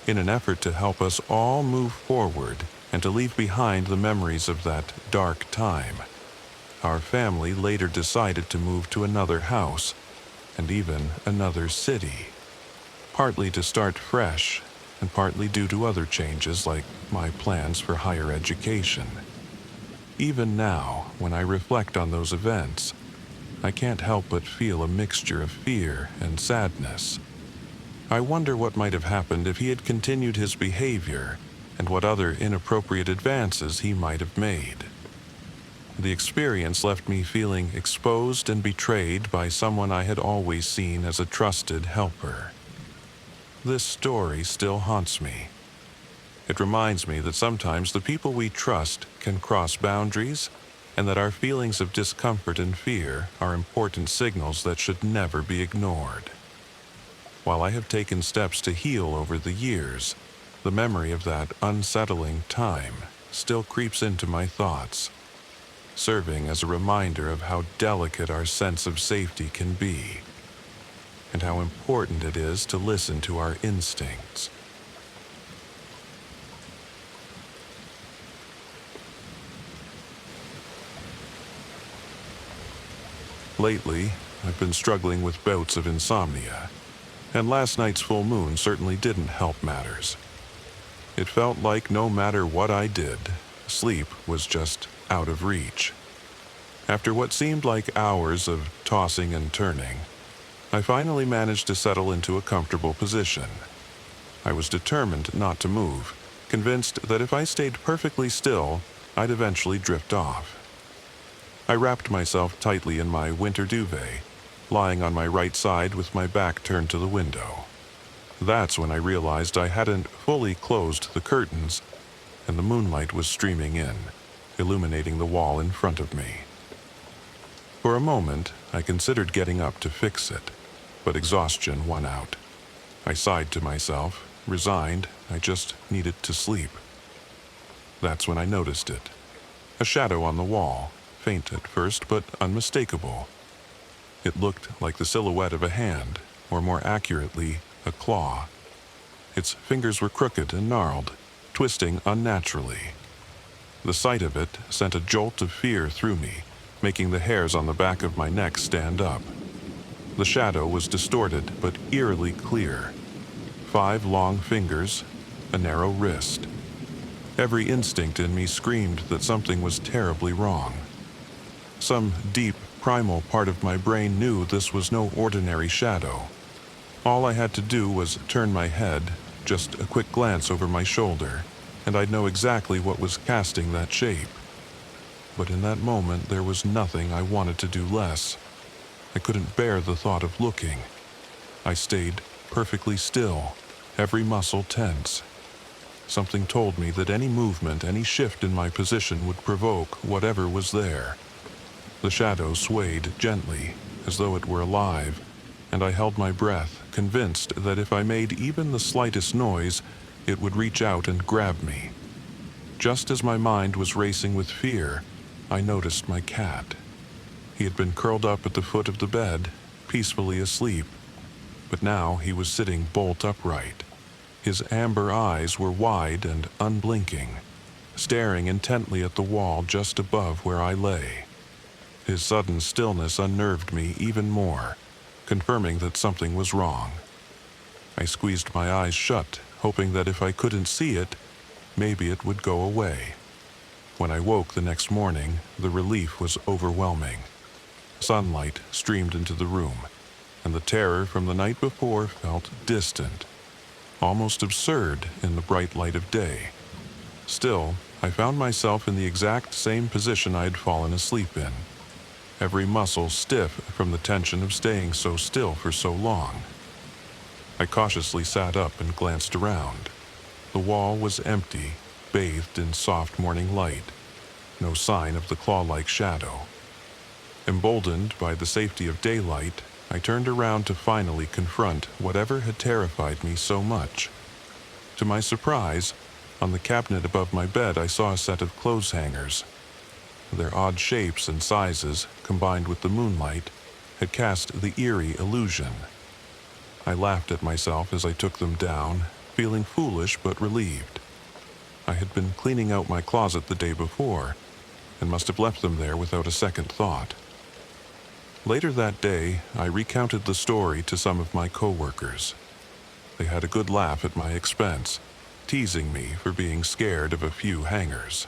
Speaker 1: In an effort to help us all move forward and to leave behind the memories of that dark time, our family later decided to move to another house and even another city, partly to start fresh and partly due to other changes like my plans for higher education. Even now, when I reflect on those events, I can't help but feel a mixture of fear and sadness. I wonder what might have happened if he had continued his behavior and what other inappropriate advances he might have made. The experience left me feeling exposed and betrayed by someone I had always seen as a trusted helper. This story still haunts me. It reminds me that sometimes the people we trust can cross boundaries, and that our feelings of discomfort and fear are important signals that should never be ignored. While I have taken steps to heal over the years, the memory of that unsettling time still creeps into my thoughts, serving as a reminder of how delicate our sense of safety can be, and how important it is to listen to our instincts. Lately, I've been struggling with bouts of insomnia, and last night's full moon certainly didn't help matters. It felt like no matter what I did, sleep was just out of reach. After what seemed like hours of tossing and turning, I finally managed to settle into a comfortable position. I was determined not to move, convinced that if I stayed perfectly still, I'd eventually drift off. I wrapped myself tightly in my winter duvet, lying on my right side with my back turned to the window. That's when I realized I hadn't fully closed the curtains, and the moonlight was streaming in, illuminating the wall in front of me. For a moment, I considered getting up to fix it, but exhaustion won out. I sighed to myself, resigned. I just needed to sleep. That's when I noticed it. A shadow on the wall, faint at first but unmistakable. It looked like the silhouette of a hand, or more accurately, a claw. Its fingers were crooked and gnarled, twisting unnaturally. The sight of it sent a jolt of fear through me, making the hairs on the back of my neck stand up. The shadow was distorted but eerily clear. 5 long fingers, a narrow wrist. Every instinct in me screamed that something was terribly wrong. Some deep, primal part of my brain knew this was no ordinary shadow. All I had to do was turn my head, just a quick glance over my shoulder, and I'd know exactly what was casting that shape. But in that moment, there was nothing I wanted to do less. I couldn't bear the thought of looking. I stayed perfectly still, every muscle tense. Something told me that any movement, any shift in my position would provoke whatever was there. The shadow swayed gently, as though it were alive, and I held my breath, convinced that if I made even the slightest noise, it would reach out and grab me. Just as my mind was racing with fear, I noticed my cat. He had been curled up at the foot of the bed, peacefully asleep, but now he was sitting bolt upright. His amber eyes were wide and unblinking, staring intently at the wall just above where I lay. His sudden stillness unnerved me even more, confirming that something was wrong. I squeezed my eyes shut, hoping that if I couldn't see it, maybe it would go away. When I woke the next morning, the relief was overwhelming. Sunlight streamed into the room, and the terror from the night before felt distant, almost absurd in the bright light of day. Still, I found myself in the exact same position I had fallen asleep in, every muscle stiff from the tension of staying so still for so long. I cautiously sat up and glanced around. The wall was empty, bathed in soft morning light. No sign of the claw-like shadow. Emboldened by the safety of daylight, I turned around to finally confront whatever had terrified me so much. To my surprise, on the cabinet above my bed I saw a set of clothes hangers. Their odd shapes and sizes, combined with the moonlight, had cast the eerie illusion. I laughed at myself as I took them down, feeling foolish but relieved. I had been cleaning out my closet the day before, and must have left them there without a second thought. Later that day, I recounted the story to some of my coworkers. They had a good laugh at my expense, teasing me for being scared of a few hangers.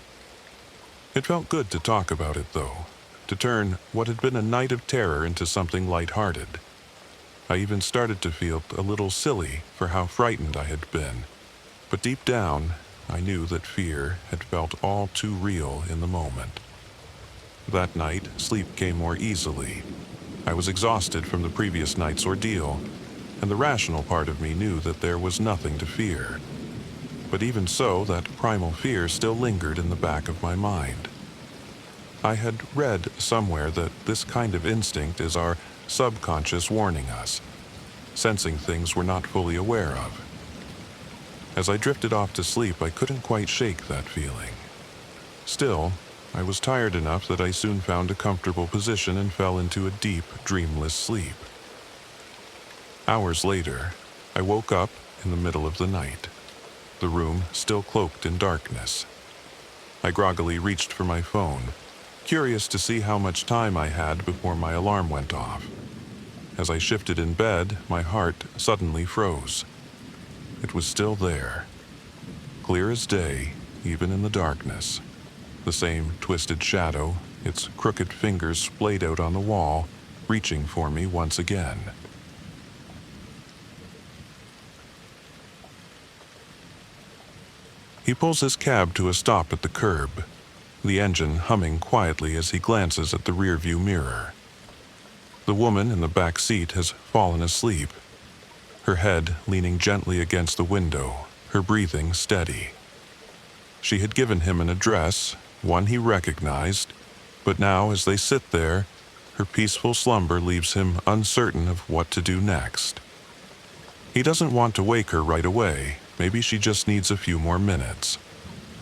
Speaker 1: It felt good to talk about it, though, to turn what had been a night of terror into something lighthearted. I even started to feel a little silly for how frightened I had been, but deep down, I knew that fear had felt all too real in the moment. That night, sleep came more easily. I was exhausted from the previous night's ordeal, and the rational part of me knew that there was nothing to fear. But even so, that primal fear still lingered in the back of my mind. I had read somewhere that this kind of instinct is our subconscious warning us, sensing things we're not fully aware of. As I drifted off to sleep, I couldn't quite shake that feeling. Still, I was tired enough that I soon found a comfortable position and fell into a deep, dreamless sleep. Hours later, I woke up in the middle of the night, the room still cloaked in darkness. I groggily reached for my phone, curious to see how much time I had before my alarm went off. As I shifted in bed, my heart suddenly froze. It was still there. clear as day, even in the darkness. The same twisted shadow, its crooked fingers splayed out on the wall, reaching for me once again. He pulls his cab to a stop at the curb, the engine humming quietly as he glances at the rearview mirror. The woman in the back seat has fallen asleep, her head leaning gently against the window, her breathing steady. She had given him an address, one he recognized, but now as they sit there, her peaceful slumber leaves him uncertain of what to do next. He doesn't want to wake her right away. Maybe she just needs a few more minutes.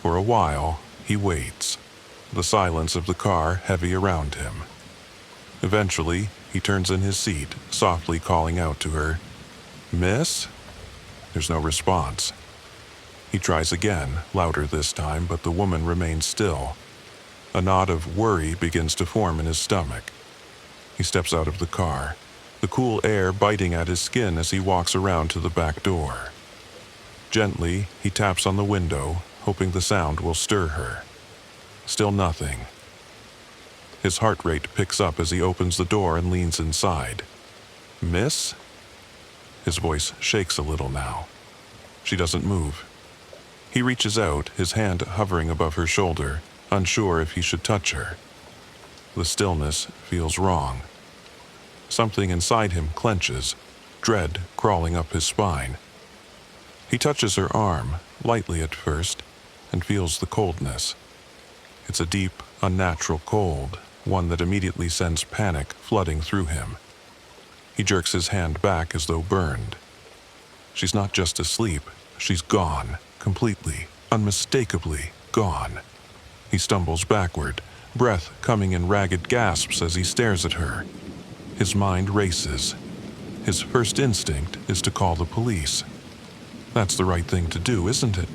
Speaker 1: For a while, he waits, the silence of the car heavy around him. Eventually, he turns in his seat, softly calling out to her, "Miss?" There's no response. He tries again, louder this time, but the woman remains still. A knot of worry begins to form in his stomach. He steps out of the car, the cool air biting at his skin as he walks around to the back door. Gently, he taps on the window, hoping the sound will stir her. Still nothing. His heart rate picks up as he opens the door and leans inside. "Miss?" His voice shakes a little now. She doesn't move. He reaches out, his hand hovering above her shoulder, unsure if he should touch her. The stillness feels wrong. Something inside him clenches, dread crawling up his spine. He touches her arm, lightly at first, and feels the coldness. It's a deep, unnatural cold, one that immediately sends panic flooding through him. He jerks his hand back as though burned. She's not just asleep, she's gone, completely, unmistakably gone. He stumbles backward, breath coming in ragged gasps as he stares at her. His mind races. His first instinct is to call the police. That's the right thing to do, isn't it?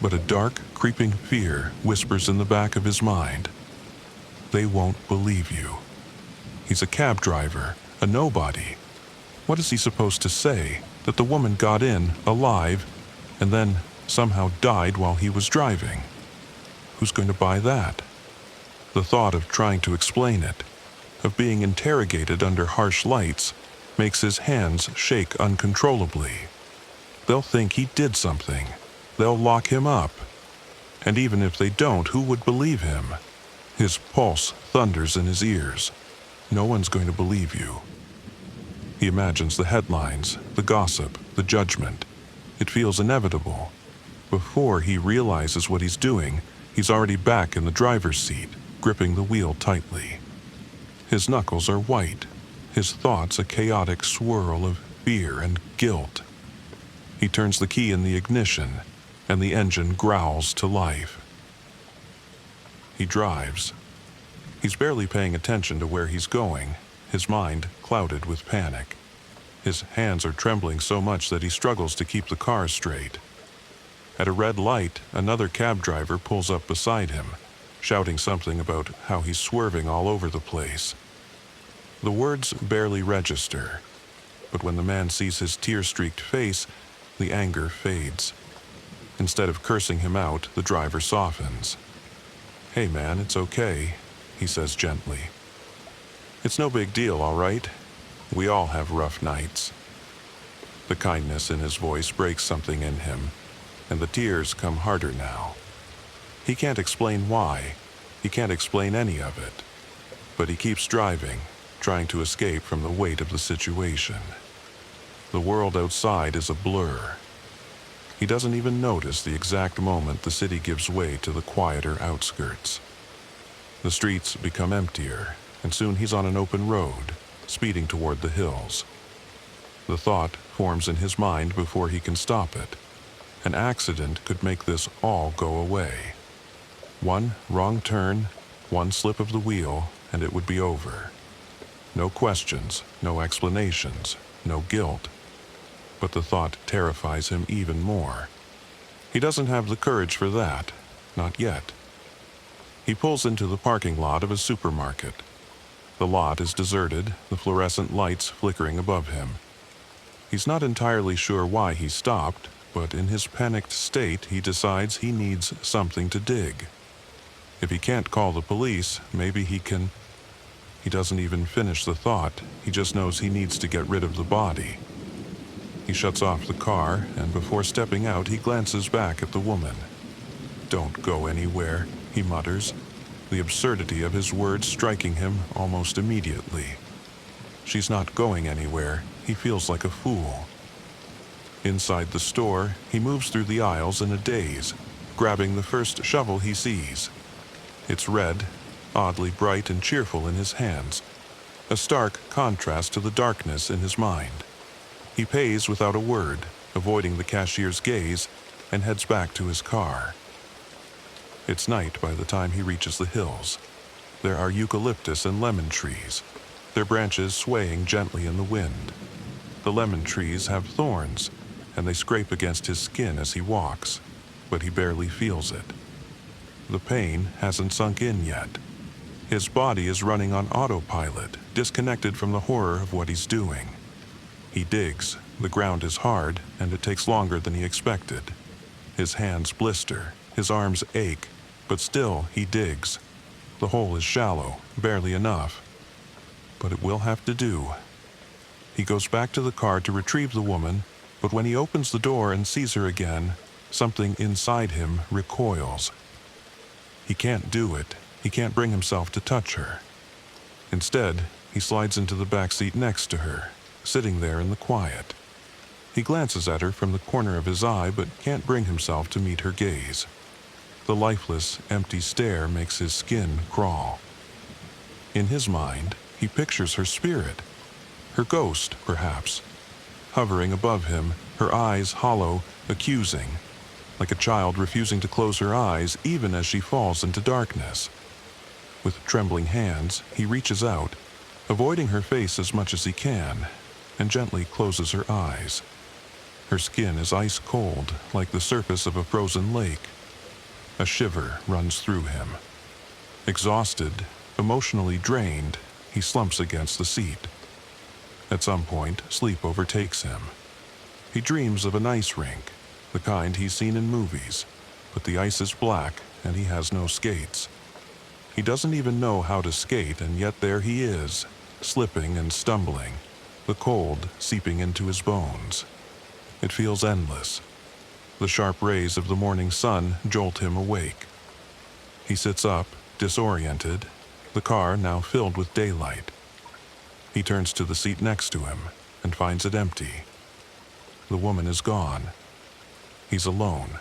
Speaker 1: But a dark, creeping fear whispers in the back of his mind. They won't believe you. He's a cab driver, a nobody. What is he supposed to say? That the woman got in, alive, and then somehow died while he was driving? Who's going to buy that? The thought of trying to explain it, of being interrogated under harsh lights, makes his hands shake uncontrollably. They'll think he did something. They'll lock him up. And even if they don't, who would believe him? His pulse thunders in his ears. No one's going to believe you. He imagines the headlines, the gossip, the judgment. It feels inevitable. Before he realizes what he's doing, he's already back in the driver's seat, gripping the wheel tightly. His knuckles are white, his thoughts a chaotic swirl of fear and guilt. He turns the key in the ignition, and the engine growls to life. He drives. He's barely paying attention to where he's going, his mind clouded with panic. His hands are trembling so much that he struggles to keep the car straight. At a red light, another cab driver pulls up beside him, shouting something about how he's swerving all over the place. The words barely register, but when the man sees his tear-streaked face, the anger fades. Instead of cursing him out, the driver softens. "Hey man, it's okay," he says gently. "It's no big deal, all right? We all have rough nights." The kindness in his voice breaks something in him, and the tears come harder now. He can't explain why. He can't explain any of it. But he keeps driving, trying to escape from the weight of the situation. The world outside is a blur. He doesn't even notice the exact moment the city gives way to the quieter outskirts. The streets become emptier, and soon he's on an open road, speeding toward the hills. The thought forms in his mind before he can stop it. An accident could make this all go away. One wrong turn, one slip of the wheel, and it would be over. No questions, no explanations, no guilt. But the thought terrifies him even more. He doesn't have the courage for that, not yet. He pulls into the parking lot of a supermarket. The lot is deserted, the fluorescent lights flickering above him. He's not entirely sure why he stopped, but in his panicked state, he decides he needs something to dig. If he can't call the police, maybe he can... He doesn't even finish the thought. He just knows he needs to get rid of the body. He shuts off the car, and before stepping out, he glances back at the woman. "Don't go anywhere," he mutters, the absurdity of his words striking him almost immediately. She's not going anywhere. He feels like a fool. Inside the store, he moves through the aisles in a daze, grabbing the first shovel he sees. It's red, oddly bright and cheerful in his hands, a stark contrast to the darkness in his mind. He pays without a word, avoiding the cashier's gaze, and heads back to his car. It's night by the time he reaches the hills. There are eucalyptus and lemon trees, their branches swaying gently in the wind. The lemon trees have thorns, and they scrape against his skin as he walks, but he barely feels it. The pain hasn't sunk in yet. His body is running on autopilot, disconnected from the horror of what he's doing. He digs. The ground is hard, and it takes longer than he expected. His hands blister, his arms ache, but still he digs. The hole is shallow, barely enough, but it will have to do. He goes back to the car to retrieve the woman, but when he opens the door and sees her again, something inside him recoils. He can't do it. He can't bring himself to touch her. Instead, he slides into the back seat next to her, sitting there in the quiet. He glances at her from the corner of his eye, but can't bring himself to meet her gaze. The lifeless, empty stare makes his skin crawl. In his mind, he pictures her spirit, her ghost, perhaps, hovering above him, her eyes hollow, accusing, like a child refusing to close her eyes even as she falls into darkness. With trembling hands, he reaches out, avoiding her face as much as he can, and gently closes her eyes. Her skin is ice cold, like the surface of a frozen lake. A shiver runs through him. Exhausted, emotionally drained, he slumps against the seat. At some point, sleep overtakes him. He dreams of an ice rink, the kind he's seen in movies, but the ice is black and he has no skates. He doesn't even know how to skate, and yet there he is, slipping and stumbling, the cold seeping into his bones. It feels endless. The sharp rays of the morning sun jolt him awake. He sits up, disoriented, the car now filled with daylight. He turns to the seat next to him and finds it empty. The woman is gone. He's alone.